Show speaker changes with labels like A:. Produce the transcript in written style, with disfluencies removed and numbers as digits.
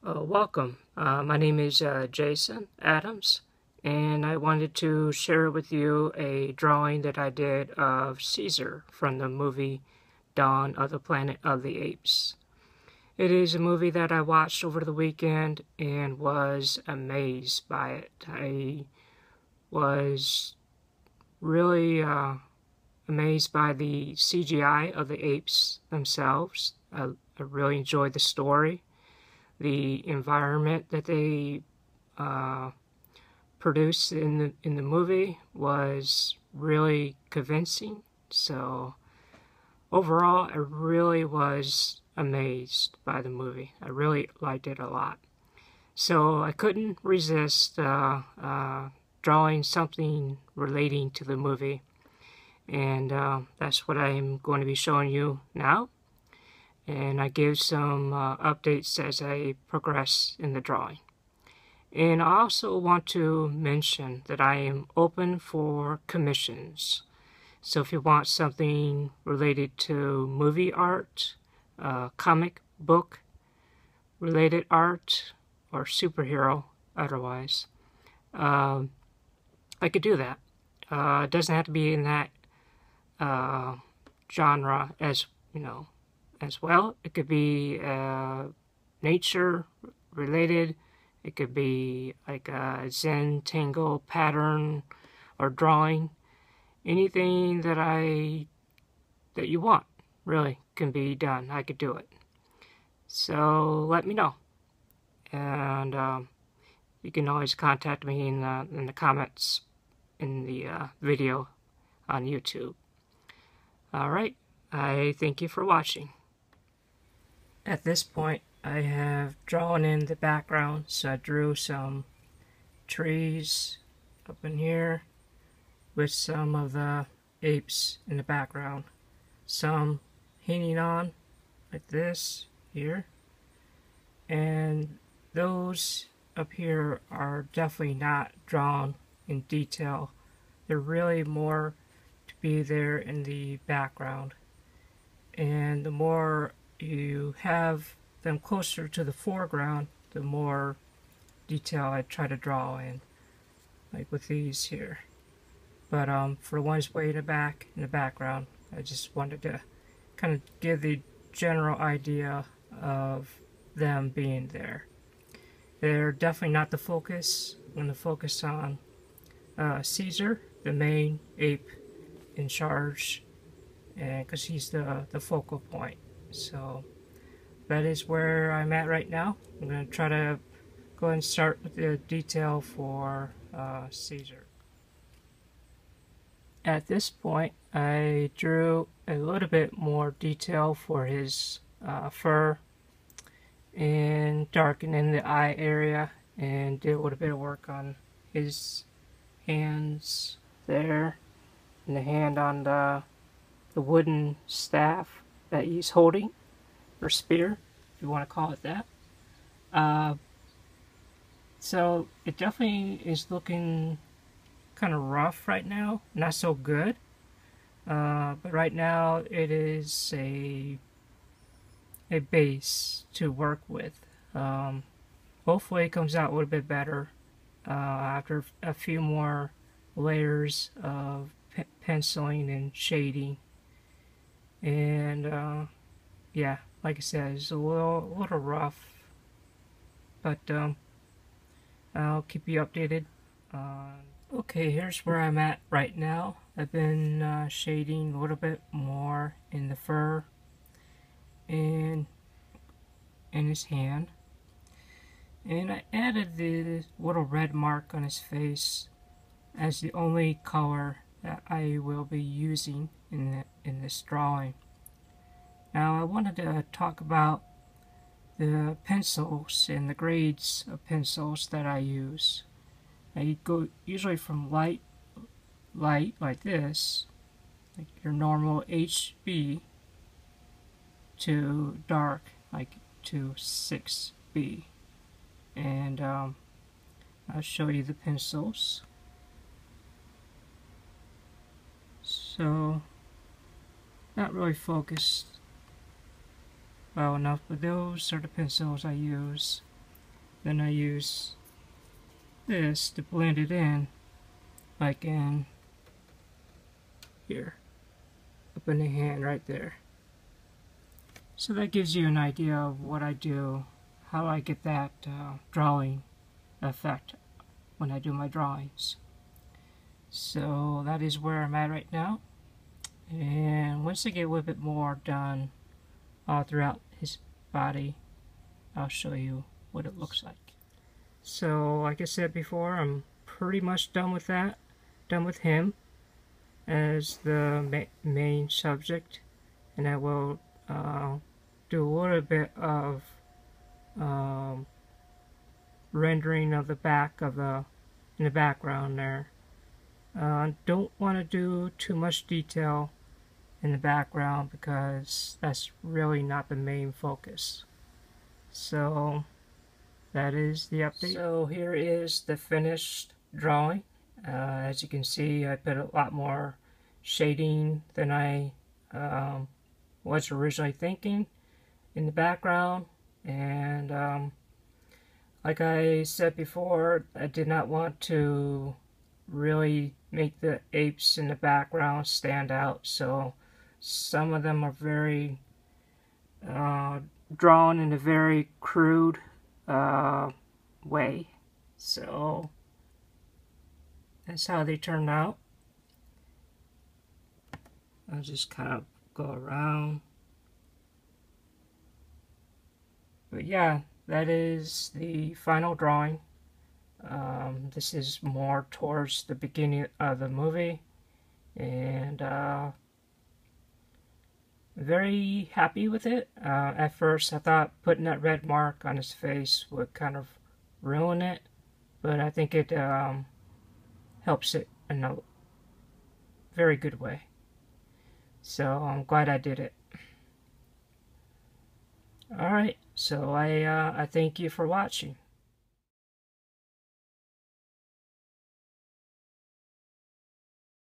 A: Welcome. My name is Jason Adams, and I wanted to share with you a drawing that I did of Caesar from the movie Dawn of the Planet of the Apes. It is a movie that I watched over the weekend and was amazed by it. I was really amazed by the CGI of the apes themselves. I really enjoyed the story. The environment that they uh, produced in the movie was really convincing. So overall, I really was amazed by the movie. I really liked it a lot. So I couldn't resist drawing something relating to the movie, and that's what I'm going to be showing you now. And I give some updates as I progress in the drawing. And I also want to mention that I am open for commissions. So if you want something related to movie art, comic book related art, or superhero otherwise, I could do that. It doesn't have to be in that genre as well. It could be nature related. It could be like a Zen tangle pattern or drawing. Anything that you want really can be done. I could do it. So let me know, and you can always contact me in the comments in the video on YouTube. All right. I thank you for watching. At this point, I have drawn in the background, so I drew some trees up in here with some of the apes in the background. Some hanging on like this here, and those up here are definitely not drawn in detail. They're really more to be there in the background, and the more you have them closer to the foreground, the more detail I try to draw in, like with these here. But for the ones way in the background, I just wanted to kind of give the general idea of them being there. They're definitely not the focus. I'm going to focus on Caesar, the main ape in charge, and because he's the focal point. So that is where I'm at right now. I'm going to try to go ahead and start with the detail for Caesar. At this point, I drew a little bit more detail for his fur and darkening the eye area, and did a little bit of work on his hands there, and the hand on the wooden staff that he's holding, or spear, if you want to call it that. So it definitely is looking kind of rough right now, not so good. But right now it is a base to work with. Hopefully it comes out a little bit better after a few more layers of penciling and shading. And yeah, like I said, it's a little rough, but I'll keep you updated. Okay, here's where I'm at right now. I've been shading a little bit more in the fur and in his hand, and I added the little red mark on his face as the only color that I will be using in this drawing. Now I wanted to talk about the pencils and the grades of pencils that I use. I go usually from light like this, like your normal HB, to dark like to 6B. And I'll show you the pencils. So not really focused well enough, but those are the pencils I use. then I use this to blend it in, like in here, up in the hand right there. So that gives you an idea of what I do, how I get that drawing effect when I do my drawings. So that is where I'm at right now. And once I get a little bit more done all throughout his body, I'll show you what it looks like. So like I said before, I'm pretty much done with that. Done with him as the main subject. And I will do a little bit of rendering of the back of in the background there. Don't want to do too much detail in the background because that's really not the main focus. So that is the update. So here is the finished drawing. As you can see, I put a lot more shading than I was originally thinking in the background, and like I said before, I did not want to really make the apes in the background stand out, so some of them are very drawn in a very crude way. So that's how they turned out. I'll just kind of go around. But yeah, that is the final drawing. This is more towards the beginning of the movie, and very happy with it. At first I thought putting that red mark on his face would kind of ruin it, but I think it helps it in a very good way. So I'm glad I did it. Alright, so I thank you for watching.